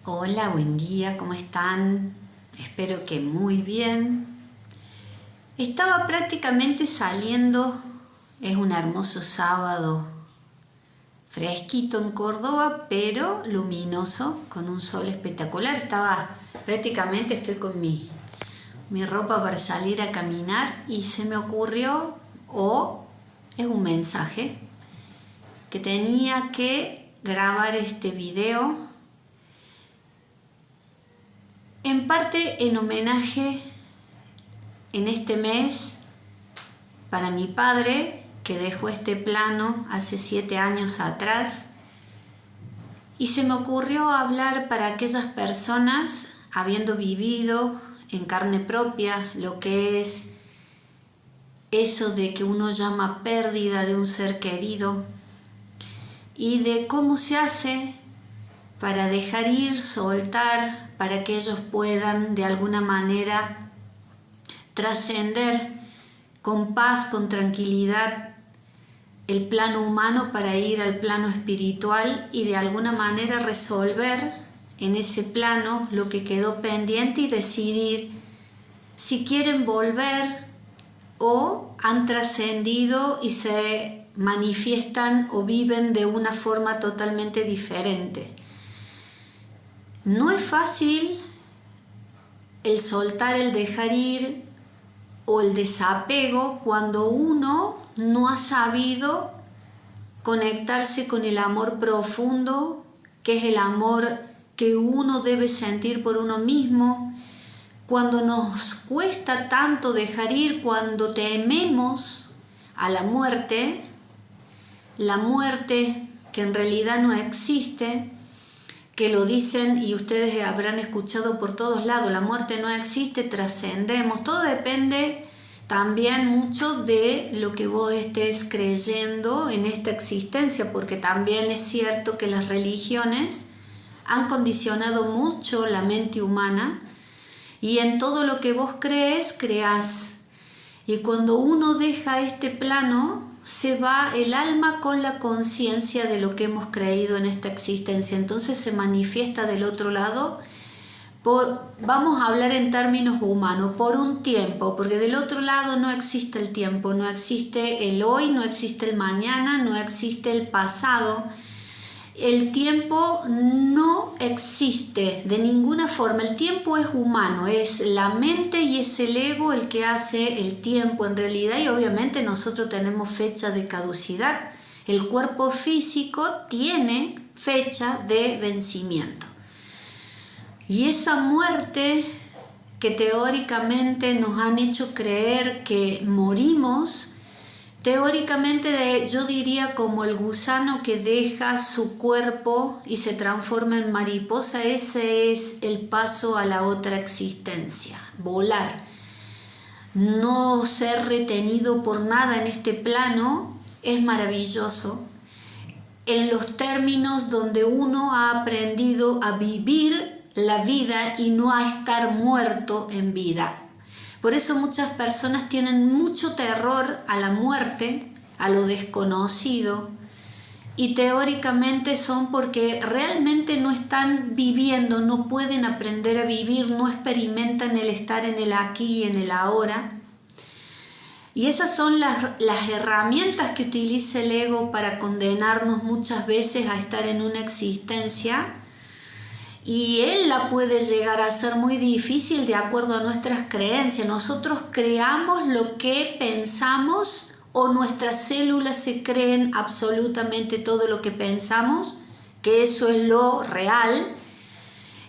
Hola, buen día, ¿cómo están? Espero que muy bien. Estaba prácticamente saliendo, es un hermoso sábado, fresquito en Córdoba, pero luminoso, con un sol espectacular. Estoy con mi ropa para salir a caminar y se me ocurrió, es un mensaje, que tenía que grabar este video en parte en homenaje en este mes para mi padre, que dejó este plano hace 7 años atrás, y se me ocurrió hablar para aquellas personas, habiendo vivido en carne propia lo que es eso de que uno llama pérdida de un ser querido, y de cómo se hace para dejar ir, soltar, para que ellos puedan de alguna manera trascender con paz, con tranquilidad el plano humano para ir al plano espiritual y de alguna manera resolver en ese plano lo que quedó pendiente y decidir si quieren volver o han trascendido y se manifiestan o viven de una forma totalmente diferente. No es fácil el soltar, el dejar ir o el desapego cuando uno no ha sabido conectarse con el amor profundo, que es el amor que uno debe sentir por uno mismo. Cuando nos cuesta tanto dejar ir, cuando tememos a la muerte que en realidad no existe, que lo dicen y ustedes habrán escuchado por todos lados, la muerte no existe, trascendemos. Todo depende también mucho de lo que vos estés creyendo en esta existencia, porque también es cierto que las religiones han condicionado mucho la mente humana y en todo lo que vos crees, creás. Y cuando uno deja este plano, se va el alma con la conciencia de lo que hemos creído en esta existencia. Entonces se manifiesta del otro lado. Vamos a hablar en términos humanos, por un tiempo, porque del otro lado no existe el tiempo, no existe el hoy, no existe el mañana, no existe el pasado. El tiempo no existe de ninguna forma. El tiempo es humano, es la mente y es el ego el que hace el tiempo en realidad, y obviamente nosotros tenemos fecha de caducidad. El cuerpo físico tiene fecha de vencimiento. Y esa muerte que teóricamente nos han hecho creer que morimos, teóricamente yo diría como el gusano que deja su cuerpo y se transforma en mariposa, ese es el paso a la otra existencia, volar. No ser retenido por nada en este plano es maravilloso, en los términos donde uno ha aprendido a vivir la vida y no a estar muerto en vida. Por eso muchas personas tienen mucho terror a la muerte, a lo desconocido, y teóricamente son porque realmente no están viviendo, no pueden aprender a vivir, no experimentan el estar en el aquí y en el ahora. Y esas son las herramientas que utiliza el ego para condenarnos muchas veces a estar en una existencia. Y él la puede llegar a ser muy difícil de acuerdo a nuestras creencias. Nosotros creamos lo que pensamos o nuestras células se creen absolutamente todo lo que pensamos, que eso es lo real.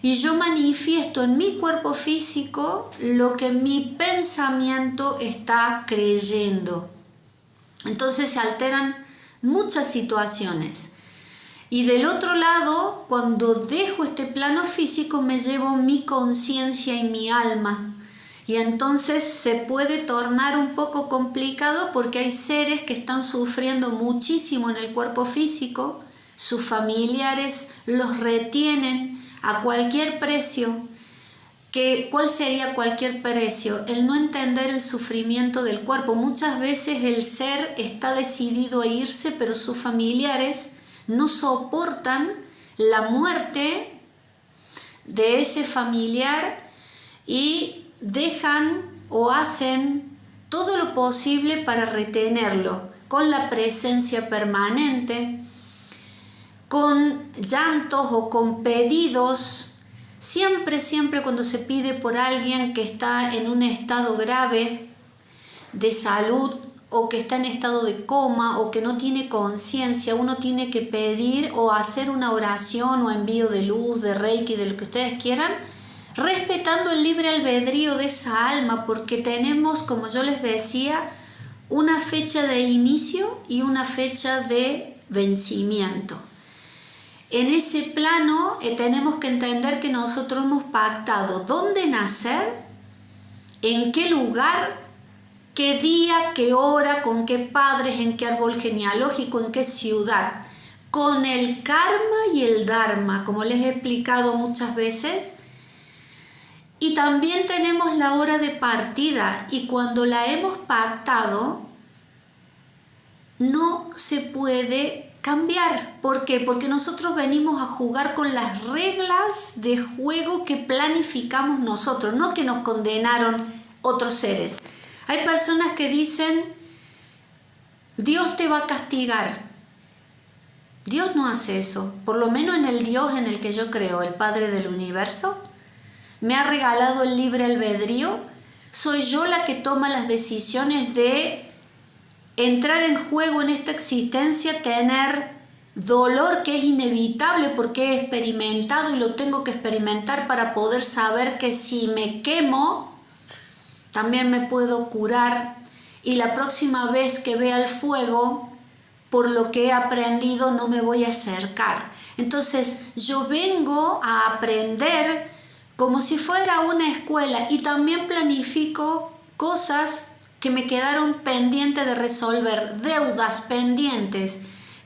Y yo manifiesto en mi cuerpo físico lo que mi pensamiento está creyendo. Entonces se alteran muchas situaciones. Y del otro lado, cuando dejo este plano físico, me llevo mi conciencia y mi alma. Y entonces se puede tornar un poco complicado porque hay seres que están sufriendo muchísimo en el cuerpo físico, sus familiares los retienen a cualquier precio. ¿Cuál sería cualquier precio? El no entender el sufrimiento del cuerpo. Muchas veces el ser está decidido a irse, pero sus familiares no soportan la muerte de ese familiar y dejan o hacen todo lo posible para retenerlo, con la presencia permanente, con llantos o con pedidos. Siempre cuando se pide por alguien que está en un estado grave de salud o que está en estado de coma o que no tiene conciencia, uno tiene que pedir o hacer una oración o envío de luz, de reiki, de lo que ustedes quieran, respetando el libre albedrío de esa alma, porque tenemos, como yo les decía, una fecha de inicio y una fecha de vencimiento. En ese plano tenemos que entender que nosotros hemos pactado dónde nacer, en qué lugar, qué día, qué hora, con qué padres, en qué árbol genealógico, en qué ciudad, con el karma y el dharma, como les he explicado muchas veces. Y también tenemos la hora de partida, y cuando la hemos pactado, no se puede cambiar. ¿Por qué? Porque nosotros venimos a jugar con las reglas de juego que planificamos nosotros, no que nos condenaron otros seres. Hay personas que dicen, Dios te va a castigar. Dios no hace eso, por lo menos en el Dios en el que yo creo, el Padre del Universo. Me ha regalado el libre albedrío, soy yo la que toma las decisiones de entrar en juego en esta existencia, tener dolor que es inevitable porque he experimentado y lo tengo que experimentar para poder saber que si me quemo, también me puedo curar, y la próxima vez que vea el fuego, por lo que he aprendido, no me voy a acercar. Entonces yo vengo a aprender como si fuera una escuela, y también planifico cosas que me quedaron pendientes de resolver, deudas pendientes,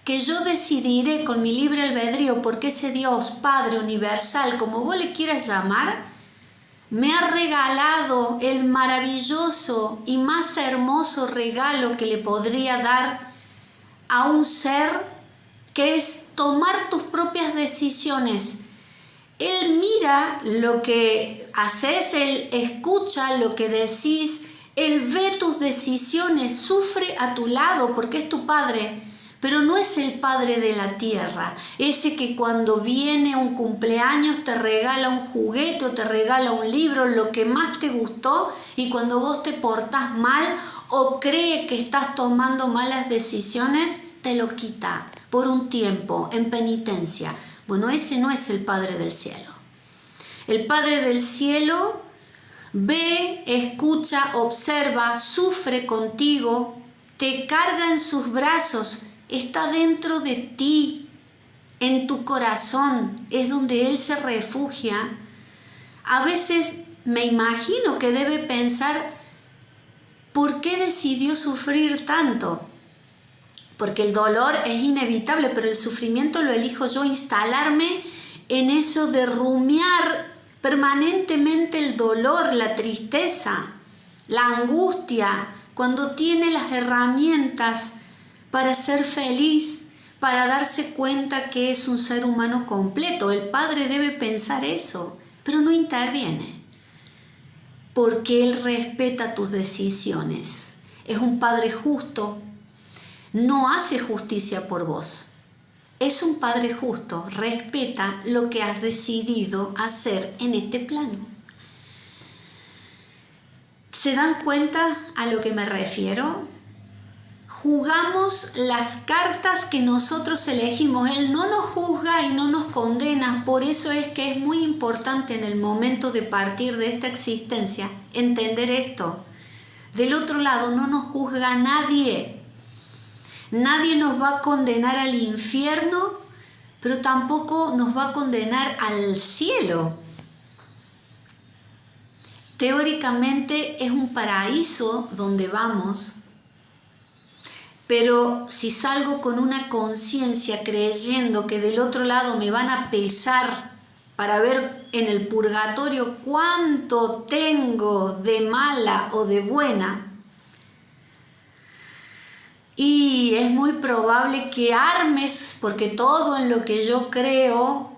que yo decidiré con mi libre albedrío, porque ese Dios Padre Universal, como vos le quieras llamar, me ha regalado el maravilloso y más hermoso regalo que le podría dar a un ser, que es tomar tus propias decisiones. Él mira lo que haces, Él escucha lo que decís, Él ve tus decisiones, sufre a tu lado porque es tu Padre, pero no es el Padre de la tierra, ese que cuando viene un cumpleaños te regala un juguete o te regala un libro, lo que más te gustó, y cuando vos te portás mal o cree que estás tomando malas decisiones, te lo quita por un tiempo en penitencia. Bueno, ese no es el Padre del cielo. El Padre del cielo ve, escucha, observa, sufre contigo, te carga en sus brazos, está dentro de ti, en tu corazón, es donde Él se refugia. A veces me imagino que debe pensar, ¿por qué decidió sufrir tanto? Porque el dolor es inevitable, pero el sufrimiento lo elijo yo, instalarme en eso de rumiar permanentemente el dolor, la tristeza, la angustia, cuando tiene las herramientas para ser feliz, para darse cuenta que es un ser humano completo. El Padre debe pensar eso, pero no interviene, porque Él respeta tus decisiones. Es un Padre justo, no hace justicia por vos. Es un Padre justo, respeta lo que has decidido hacer en este plano. ¿Se dan cuenta a lo que me refiero? Jugamos las cartas que nosotros elegimos. Él no nos juzga y no nos condena. Por eso es que es muy importante en el momento de partir de esta existencia entender esto. Del otro lado no nos juzga nadie. Nadie nos va a condenar al infierno, pero tampoco nos va a condenar al cielo. Teóricamente es un paraíso donde vamos, pero si salgo con una conciencia creyendo que del otro lado me van a pesar para ver en el purgatorio cuánto tengo de mala o de buena, y es muy probable que armes, porque todo en lo que yo creo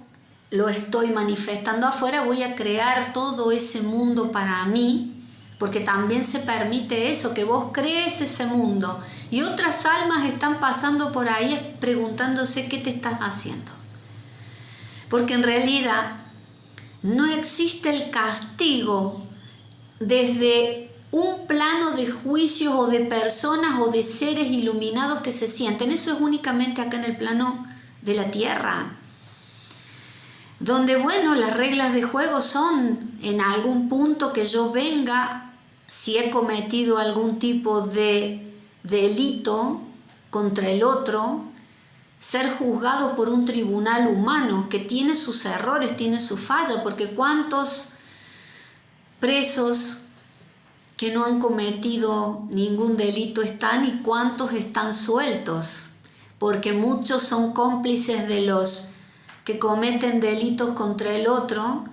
lo estoy manifestando afuera, voy a crear todo ese mundo para mí, porque también se permite eso, que vos crees ese mundo y otras almas están pasando por ahí preguntándose qué te estás haciendo. Porque en realidad no existe el castigo desde un plano de juicios o de personas o de seres iluminados que se sienten. Eso es únicamente acá en el plano de la tierra, donde, bueno, las reglas de juego son en algún punto que yo venga, si he cometido algún tipo de delito contra el otro, ser juzgado por un tribunal humano que tiene sus errores, tiene sus fallas, porque cuántos presos que no han cometido ningún delito están y cuántos están sueltos, porque muchos son cómplices de los que cometen delitos contra el otro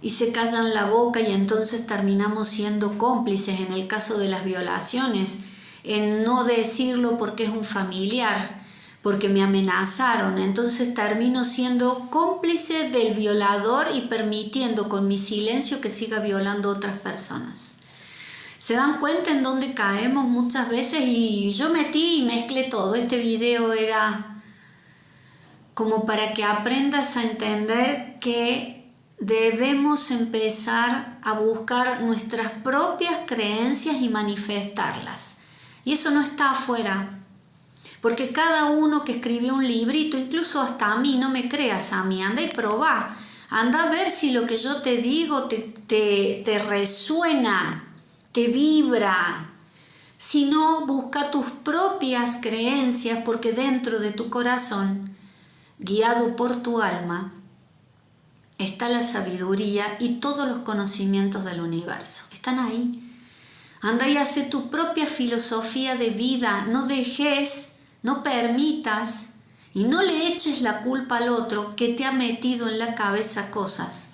y se callan la boca, y entonces terminamos siendo cómplices en el caso de las violaciones, en no decirlo porque es un familiar, porque me amenazaron, entonces termino siendo cómplice del violador y permitiendo con mi silencio que siga violando a otras personas. ¿Se dan cuenta en dónde caemos muchas veces? Y yo metí y mezclé todo. Este video era como para que aprendas a entender que debemos empezar a buscar nuestras propias creencias y manifestarlas. Y eso no está afuera. Porque cada uno que escribió un librito, incluso hasta a mí, no me creas a mí, anda y probá. Anda a ver si lo que yo te digo te resuena, te vibra. Si no, busca tus propias creencias, porque dentro de tu corazón, guiado por tu alma, está la sabiduría y todos los conocimientos del universo. Están ahí. Anda y hace tu propia filosofía de vida. No dejes, no permitas y no le eches la culpa al otro que te ha metido en la cabeza cosas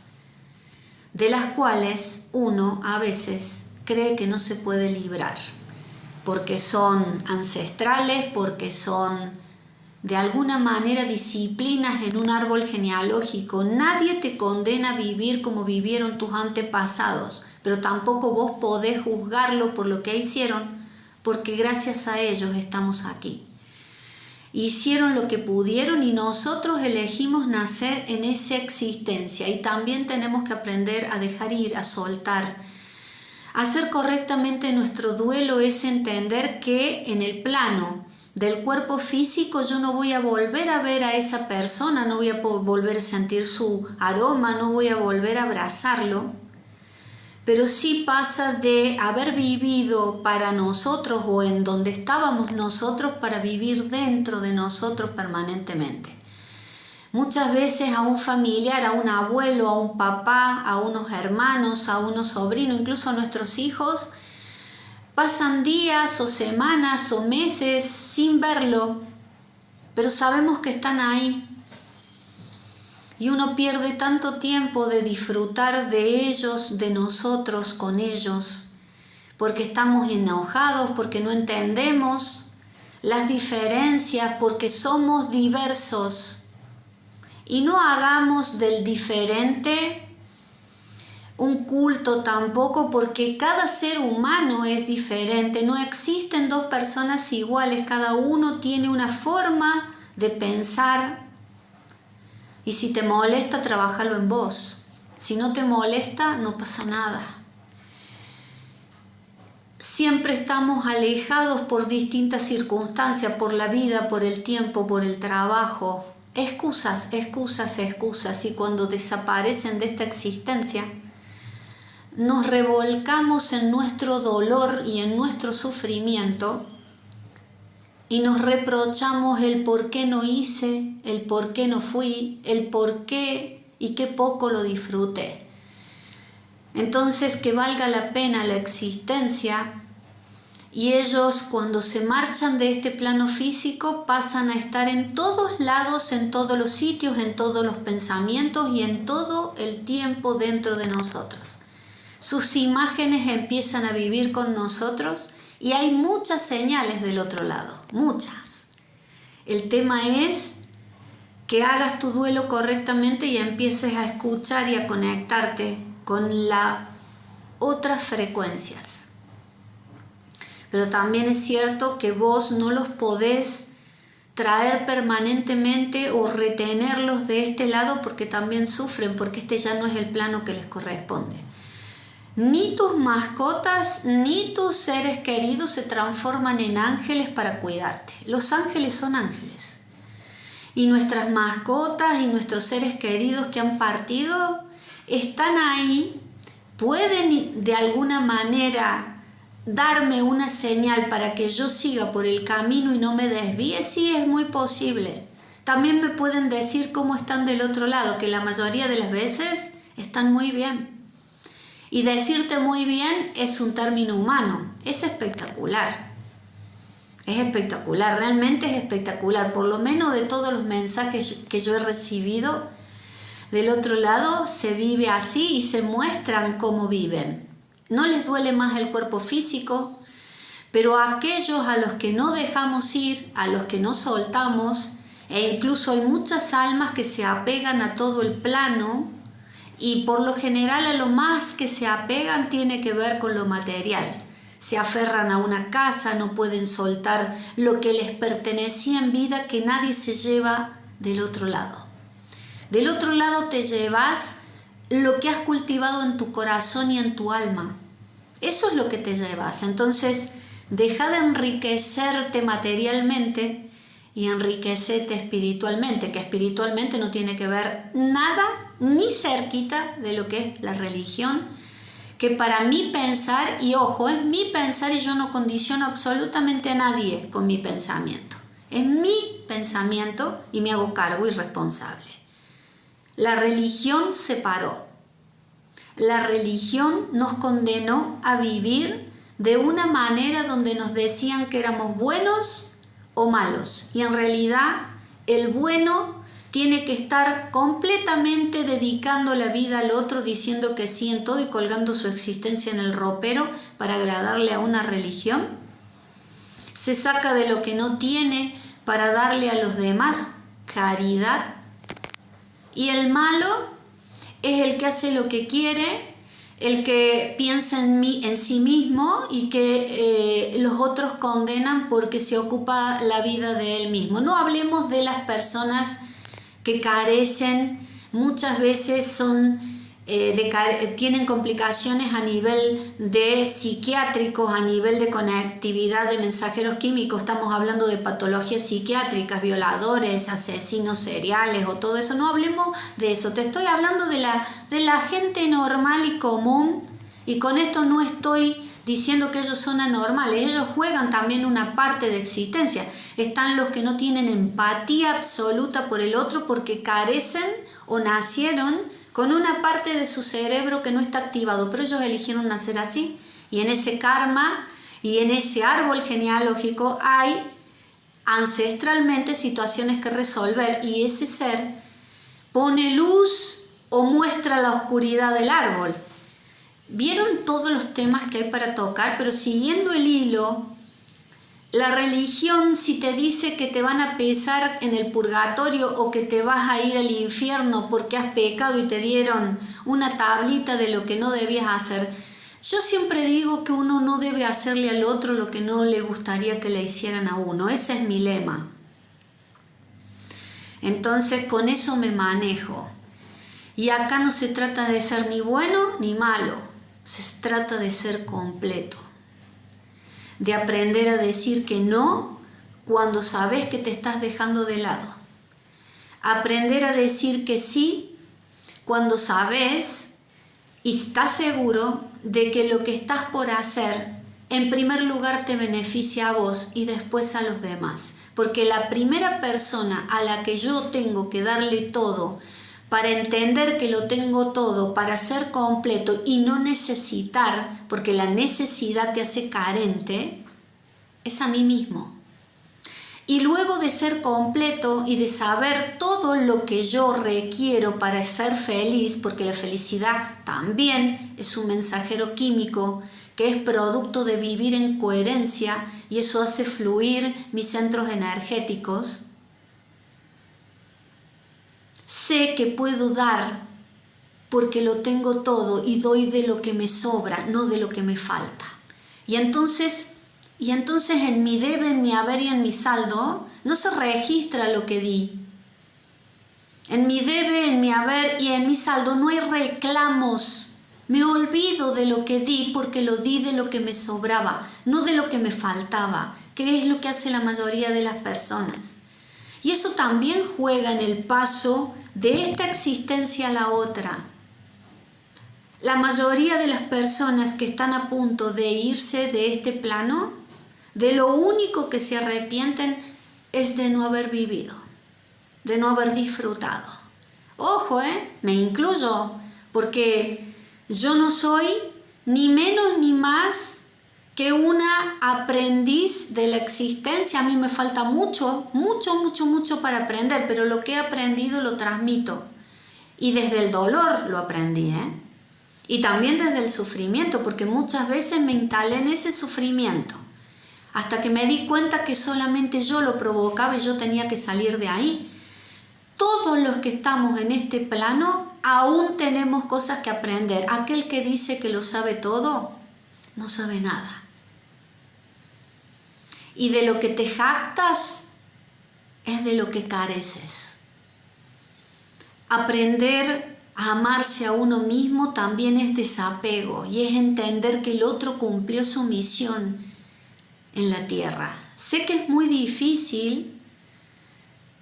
de las cuales uno a veces cree que no se puede librar, porque son ancestrales, porque son de alguna manera disciplinas en un árbol genealógico. Nadie te condena a vivir como vivieron tus antepasados, pero tampoco vos podés juzgarlo por lo que hicieron, porque gracias a ellos estamos aquí. Hicieron lo que pudieron y nosotros elegimos nacer en esa existencia, y también tenemos que aprender a dejar ir, a soltar. Hacer correctamente nuestro duelo es entender que en el plano del cuerpo físico yo no voy a volver a ver a esa persona, no voy a volver a sentir su aroma, no voy a volver a abrazarlo, pero sí pasa de haber vivido para nosotros o en donde estábamos nosotros para vivir dentro de nosotros permanentemente. Muchas veces a un familiar, a un abuelo, a un papá, a unos hermanos, a unos sobrinos, incluso a nuestros hijos, pasan días o semanas o meses sin verlo, pero sabemos que están ahí. Y uno pierde tanto tiempo de disfrutar de ellos, de nosotros con ellos, porque estamos enojados, porque no entendemos las diferencias, porque somos diversos. Y no hagamos del diferente un culto tampoco, porque cada ser humano es diferente. No existen dos personas iguales, cada uno tiene una forma de pensar. Y si te molesta, trabájalo en vos. Si no te molesta, no pasa nada. Siempre estamos alejados por distintas circunstancias, por la vida, por el tiempo, por el trabajo. Excusas, excusas, excusas. Y cuando desaparecen de esta existencia, nos revolcamos en nuestro dolor y en nuestro sufrimiento y nos reprochamos el por qué no hice, el por qué no fui, el por qué y qué poco lo disfruté. Entonces, que valga la pena la existencia. Y ellos, cuando se marchan de este plano físico, pasan a estar en todos lados, en todos los sitios, en todos los pensamientos y en todo el tiempo dentro de nosotros. Sus imágenes empiezan a vivir con nosotros y hay muchas señales del otro lado, muchas. El tema es que hagas tu duelo correctamente y empieces a escuchar y a conectarte con las otras frecuencias. Pero también es cierto que vos no los podés traer permanentemente o retenerlos de este lado porque también sufren, porque este ya no es el plano que les corresponde. Ni tus mascotas ni tus seres queridos se transforman en ángeles para cuidarte. Los ángeles son ángeles. Y nuestras mascotas y nuestros seres queridos que han partido están ahí, pueden de alguna manera darme una señal para que yo siga por el camino y no me desvíe. Sí, es muy posible. También me pueden decir cómo están del otro lado, que la mayoría de las veces están muy bien. Y decirte muy bien es un término humano, es espectacular. Es espectacular, realmente es espectacular. Por lo menos de todos los mensajes que yo he recibido, del otro lado se vive así y se muestran cómo viven. No les duele más el cuerpo físico, pero a aquellos a los que no dejamos ir, a los que no soltamos, e incluso hay muchas almas que se apegan a todo el plano, y por lo general a lo más que se apegan tiene que ver con lo material. Se aferran a una casa, no pueden soltar lo que les pertenecía en vida, que nadie se lleva del otro lado. Del otro lado te llevas lo que has cultivado en tu corazón y en tu alma. Eso es lo que te llevas. Entonces, deja de enriquecerte materialmente y enriquecete espiritualmente, que espiritualmente no tiene que ver nada ni cerquita de lo que es la religión, que para mí pensar, y ojo, es mi pensar y yo no condiciono absolutamente a nadie con mi pensamiento. Es mi pensamiento y me hago cargo y responsable. La religión separó. La religión nos condenó a vivir de una manera donde nos decían que éramos buenos o malos. Y en realidad el bueno tiene que estar completamente dedicando la vida al otro, diciendo que sí en todo y colgando su existencia en el ropero para agradarle a una religión. Se saca de lo que no tiene para darle a los demás caridad. Y el malo es el que hace lo que quiere, el que piensa en sí mismo y que los otros condenan porque se ocupa la vida de él mismo. No hablemos de las personas que carecen, muchas veces tienen complicaciones a nivel de psiquiátricos, a nivel de conectividad de mensajeros químicos. Estamos hablando de patologías psiquiátricas, violadores, asesinos seriales o todo eso. No hablemos de eso, te estoy hablando de la gente normal y común, y con esto no estoy diciendo que ellos son anormales. Ellos juegan también una parte de existencia. Están los que no tienen empatía absoluta por el otro porque carecen o nacieron con una parte de su cerebro que no está activado, pero ellos eligieron nacer así. Y en ese karma y en ese árbol genealógico hay ancestralmente situaciones que resolver, y ese ser pone luz o muestra la oscuridad del árbol. Vieron todos los temas que hay para tocar, pero siguiendo el hilo, la religión, si te dice que te van a pesar en el purgatorio o que te vas a ir al infierno porque has pecado y te dieron una tablita de lo que no debías hacer, yo siempre digo que uno no debe hacerle al otro lo que no le gustaría que le hicieran a uno. Ese es mi lema. Entonces con eso me manejo. Y acá no se trata de ser ni bueno ni malo. Se trata de ser completo, de aprender a decir que no cuando sabes que te estás dejando de lado, aprender a decir que sí cuando sabes y estás seguro de que lo que estás por hacer en primer lugar te beneficia a vos y después a los demás, porque la primera persona a la que yo tengo que darle todo para entender que lo tengo todo, para ser completo y no necesitar, porque la necesidad te hace carente, es a mí mismo. Y luego de ser completo y de saber todo lo que yo requiero para ser feliz, porque la felicidad también es un mensajero químico que es producto de vivir en coherencia, y eso hace fluir mis centros energéticos. sé que puedo dar porque lo tengo todo y doy de lo que me sobra, no de lo que me falta. Y entonces en mi debe, en mi haber y en mi saldo no se registra lo que di. En mi debe, en mi haber y en mi saldo no hay reclamos. Me olvido de lo que di porque lo di de lo que me sobraba, no de lo que me faltaba, que es lo que hace la mayoría de las personas. Y eso también juega en el paso de esta existencia a la otra. La mayoría de las personas que están a punto de irse de este plano, de lo único que se arrepienten es de no haber vivido, de no haber disfrutado. Ojo, me incluyo, porque yo no soy ni menos ni más que una aprendiz de la existencia. A mí me falta mucho para aprender, pero lo que he aprendido lo transmito. Y desde el dolor lo aprendí, Y también desde el sufrimiento, porque muchas veces me instalé en ese sufrimiento, hasta que me di cuenta que solamente yo lo provocaba y yo tenía que salir de ahí. Todos los que estamos en este plano aún tenemos cosas que aprender. Aquel que dice que lo sabe todo, no sabe nada. Y de lo que te jactas es de lo que careces. Aprender a amarse a uno mismo también es desapego y es entender que el otro cumplió su misión en la tierra. Sé que es muy difícil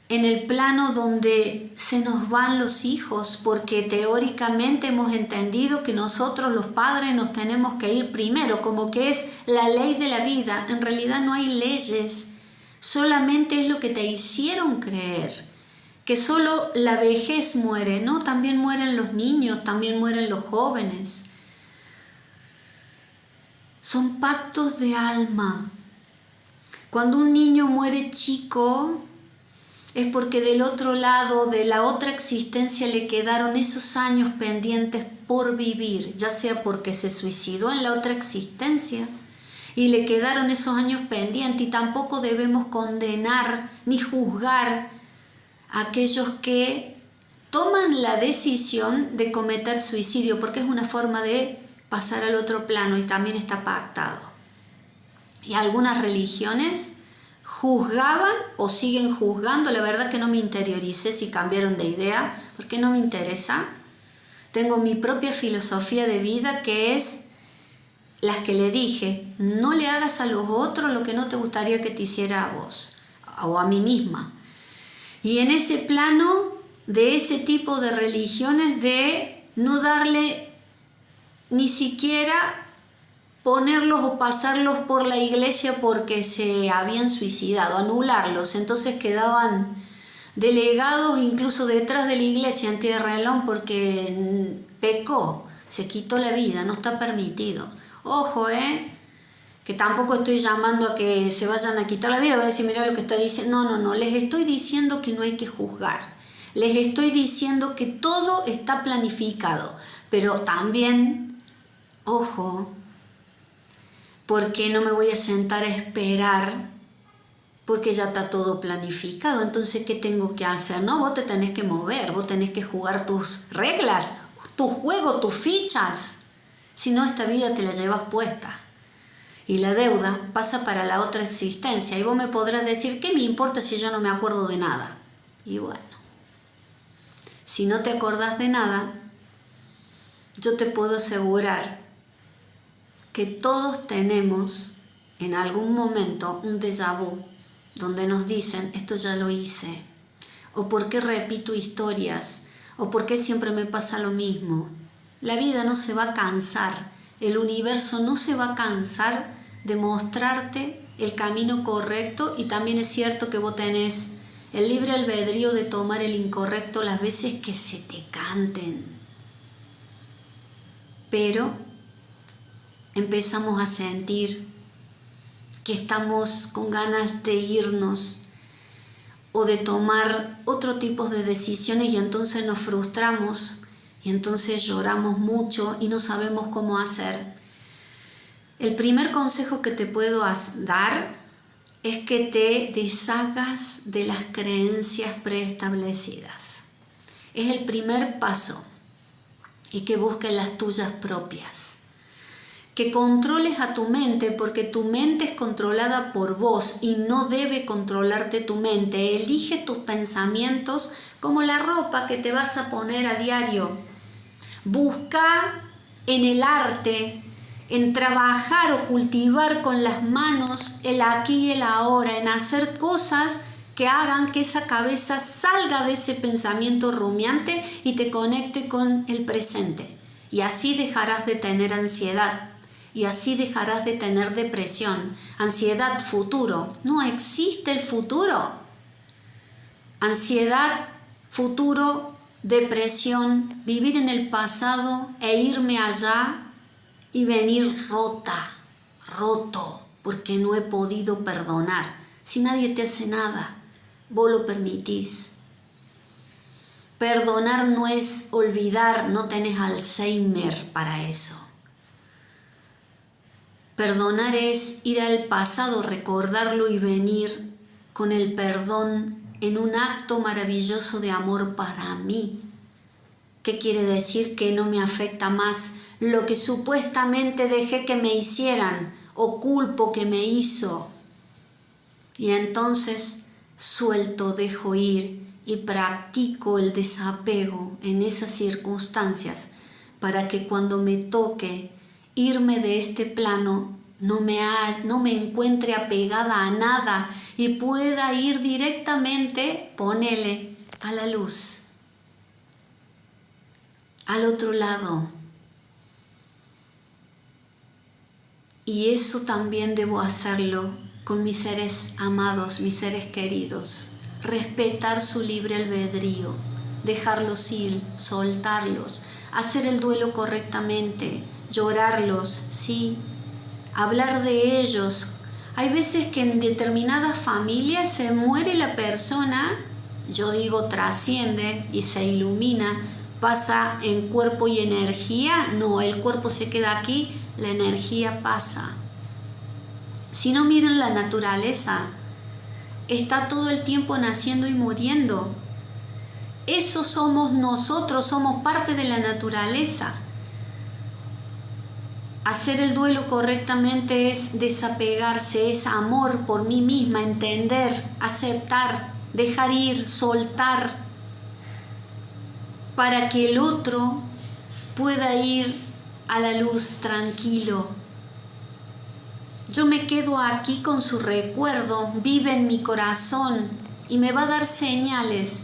en el plano donde se nos van los hijos, porque teóricamente hemos entendido que nosotros los padres nos tenemos que ir primero, como que es la ley de la vida. En realidad no hay leyes, solamente es lo que te hicieron creer, que solo la vejez muere, ¿no? También mueren los niños, también mueren los jóvenes. Son pactos de alma. Cuando un niño muere chico, es porque del otro lado, de la otra existencia, le quedaron esos años pendientes por vivir, ya sea porque se suicidó en la otra existencia y le quedaron esos años pendientes. Y tampoco debemos condenar ni juzgar a aquellos que toman la decisión de cometer suicidio, porque es una forma de pasar al otro plano y también está pactado. Y algunas religiones juzgaban o siguen juzgando. La verdad que no me interioricé si cambiaron de idea, porque no me interesa. Tengo mi propia filosofía de vida, que es las que le dije: no le hagas a los otros lo que no te gustaría que te hiciera a vos o a mí misma. Y en ese plano de ese tipo de religiones, de no darle ni siquiera ponerlos o pasarlos por la iglesia porque se habían suicidado, anularlos. Entonces quedaban delegados incluso detrás de la iglesia en tierra porque pecó, se quitó la vida, no está permitido. Ojo, que tampoco estoy llamando a que se vayan a quitar la vida. Voy a decir, mira lo que está diciendo. No, les estoy diciendo que no hay que juzgar. Les estoy diciendo que todo está planificado, pero también, ojo, porque no me voy a sentar a esperar porque ya está todo planificado. Entonces, ¿qué tengo que hacer? No, vos te tenés que mover, vos tenés que jugar tus reglas, tu juego, tus fichas. Si no, esta vida te la llevas puesta. Y la deuda pasa para la otra existencia. Y vos me podrás decir, ¿qué me importa si yo no me acuerdo de nada? Y bueno, si no te acordás de nada, yo te puedo asegurar que todos tenemos en algún momento un déjà vu, donde nos dicen, esto ya lo hice, o por qué repito historias, o por qué siempre me pasa lo mismo. La vida no se va a cansar, el universo no se va a cansar de mostrarte el camino correcto. Y también es cierto que vos tenés el libre albedrío de tomar el incorrecto las veces que se te canten. Pero empezamos a sentir que estamos con ganas de irnos o de tomar otro tipo de decisiones, y entonces nos frustramos y entonces lloramos mucho y no sabemos cómo hacer. El primer consejo que te puedo dar es que te deshagas de las creencias preestablecidas. Es el primer paso. Y que busques las tuyas propias. Que controles a tu mente, porque tu mente es controlada por vos y no debe controlarte tu mente. Elige tus pensamientos como la ropa que te vas a poner a diario. Busca en el arte, en trabajar o cultivar con las manos el aquí y el ahora, en hacer cosas que hagan que esa cabeza salga de ese pensamiento rumiante y te conecte con el presente. Y así dejarás de tener ansiedad. Y así dejarás de tener depresión. Ansiedad, futuro. No existe el futuro. Ansiedad, futuro, depresión, vivir en el pasado e irme allá y venir roto, porque no he podido perdonar. Si nadie te hace nada, vos lo permitís. Perdonar no es olvidar, no tenés Alzheimer para eso. Perdonar es ir al pasado, recordarlo y venir con el perdón en un acto maravilloso de amor para mí. ¿Qué quiere decir? Que no me afecta más lo que supuestamente dejé que me hicieran o culpo que me hizo. Y entonces suelto, dejo ir y practico el desapego en esas circunstancias para que cuando me toque irme de este plano no me encuentre apegada a nada y pueda ir directamente, ponele, a la luz, al otro lado. Y eso también debo hacerlo con mis seres amados, mis seres queridos. Respetar su libre albedrío, dejarlos ir, soltarlos, hacer el duelo correctamente, llorarlos, sí, hablar de ellos. Hay veces que en determinadas familias se muere la persona, yo digo trasciende y se ilumina, pasa en cuerpo y energía. No, el cuerpo se queda aquí, la energía pasa. Si no, miren la naturaleza, está todo el tiempo naciendo y muriendo. Eso somos nosotros, somos parte de la naturaleza. Hacer el duelo correctamente es desapegarse, es amor por mí misma, entender, aceptar, dejar ir, soltar, para que el otro pueda ir a la luz tranquilo. Yo me quedo aquí con su recuerdo, vive en mi corazón y me va a dar señales.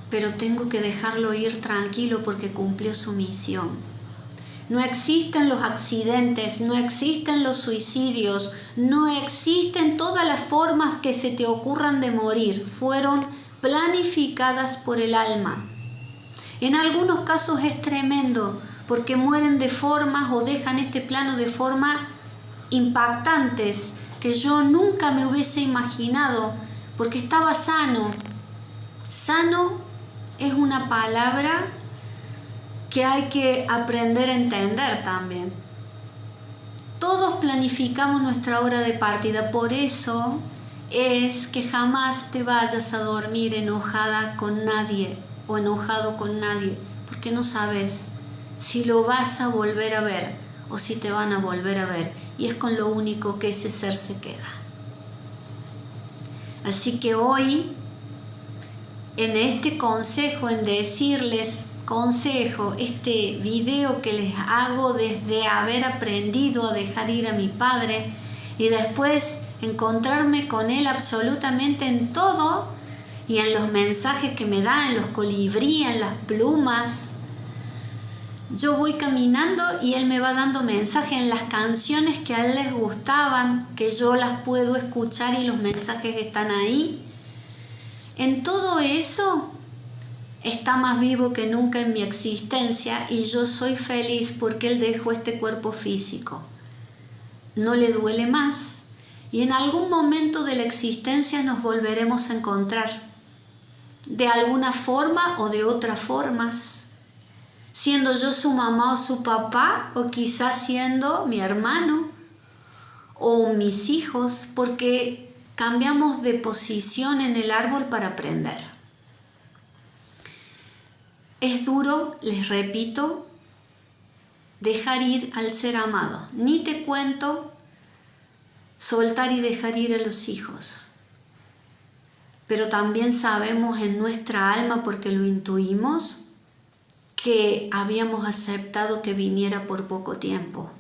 Pero tengo que dejarlo ir tranquilo porque cumplió su misión. No existen los accidentes, no existen los suicidios, no existen todas las formas que se te ocurran de morir. Fueron planificadas por el alma. En algunos casos es tremendo porque mueren de formas o dejan este plano de forma impactantes que yo nunca me hubiese imaginado porque estaba sano. Sano es una palabra que hay que aprender a entender también. Todos planificamos nuestra hora de partida, por eso es que jamás te vayas a dormir enojada con nadie o enojado con nadie, porque no sabes si lo vas a volver a ver o si te van a volver a ver, y es con lo único que ese ser se queda. Así que hoy, en este consejo, en decirles consejo, este video que les hago desde haber aprendido a dejar ir a mi padre y después encontrarme con él absolutamente en todo y en los mensajes que me da, en los colibríes, en las plumas. Yo voy caminando y él me va dando mensajes en las canciones que a él les gustaban, que yo las puedo escuchar y los mensajes están ahí. En todo eso está más vivo que nunca en mi existencia y yo soy feliz porque él dejó este cuerpo físico. No le duele más y en algún momento de la existencia nos volveremos a encontrar, de alguna forma o de otras formas, siendo yo su mamá o su papá, o quizás siendo mi hermano o mis hijos, porque cambiamos de posición en el árbol para aprender. Es duro, les repito, dejar ir al ser amado. Ni te cuento soltar y dejar ir a los hijos. Pero también sabemos en nuestra alma, porque lo intuimos, que habíamos aceptado que viniera por poco tiempo.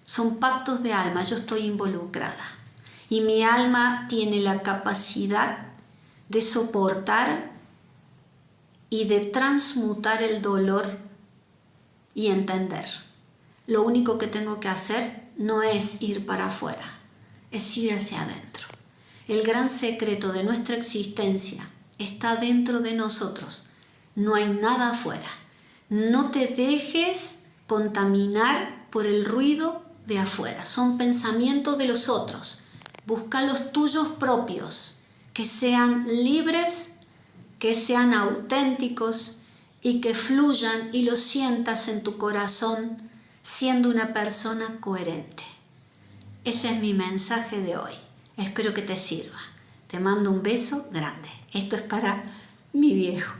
Son pactos de alma, yo estoy involucrada. Y mi alma tiene la capacidad de soportar y de transmutar el dolor y entender. Lo único que tengo que hacer no es ir para afuera, es ir hacia adentro. El gran secreto de nuestra existencia está dentro de nosotros. No hay nada afuera. No te dejes contaminar por el ruido de afuera. Son pensamientos de los otros. Busca los tuyos propios, que sean libres, que sean auténticos y que fluyan y los sientas en tu corazón siendo una persona coherente. Ese es mi mensaje de hoy. Espero que te sirva. Te mando un beso grande. Esto es para mi viejo.